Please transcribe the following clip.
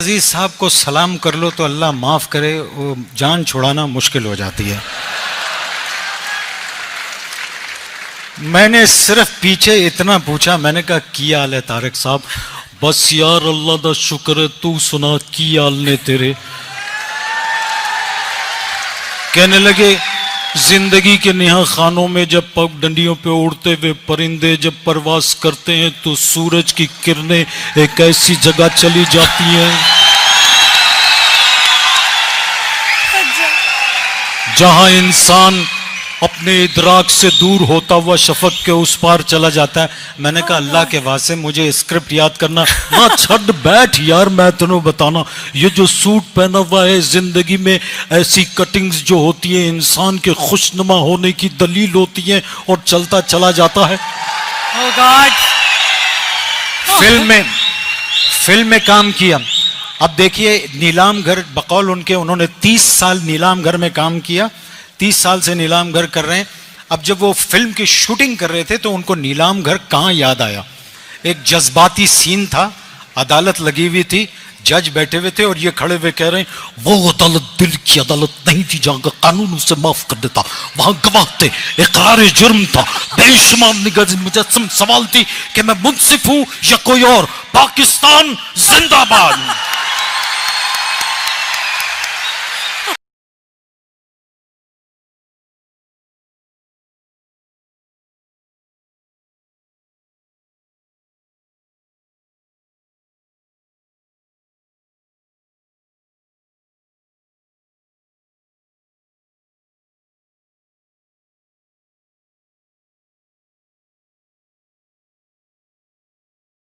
عزیز صاحب کو سلام کر لو تو اللہ معاف کرے، وہ جان چھڑانا مشکل ہو جاتی ہے. میں نے صرف پیچھے اتنا پوچھا، میں نے کہا کی حال ہے طارق صاحب؟ بس یار اللہ دا شکر ہے، تو سنا کی حال نے تیرے؟ کہنے لگے زندگی کے نہا خانوں میں جب پگ ڈنڈیوں پہ اڑتے ہوئے پرندے جب پرواز کرتے ہیں تو سورج کی کرنیں ایک ایسی جگہ چلی جاتی ہیں جہاں انسان اپنے ادراک سے دور ہوتا ہوا شفق کے اس پار چلا جاتا ہے. میں نے کہا اللہ کے واسطے مجھے اسکرپٹ یاد کرنا نہ، چھڑ بیٹھ یار، میں تنوں بتانا یہ جو سوٹ پہنا ہوا ہے زندگی میں ایسی کٹنگز جو ہوتی ہیں انسان کے خوشنما ہونے کی دلیل ہوتی ہیں اور چلتا چلا جاتا ہے. فلم میں کام کیا. اب دیکھیے نیلام گھر بقول ان کے، انہوں نے 30 سال نیلام گھر میں کام کیا، 30 سال سے نیلام گھر کر رہے ہیں. اب جب وہ فلم کی شوٹنگ کر رہے تھے تو ان کو نیلام گھر کہاں یاد آیا. ایک جذباتی سین تھا، عدالت لگی ہوئی تھی، جج بیٹھے ہوئے تھے اور یہ کھڑے ہوئے کہہ رہے ہیں وہ عدالت دل کی عدالت نہیں تھی جہاں کا قانون اسے معاف کر دیتا، وہاں گواہ تھے، اقرار جرم تھا، بے شمار نگاہ مجسم سوال تھی کہ میں منصف ہوں یا کوئی اور. پاکستان زندہ باد.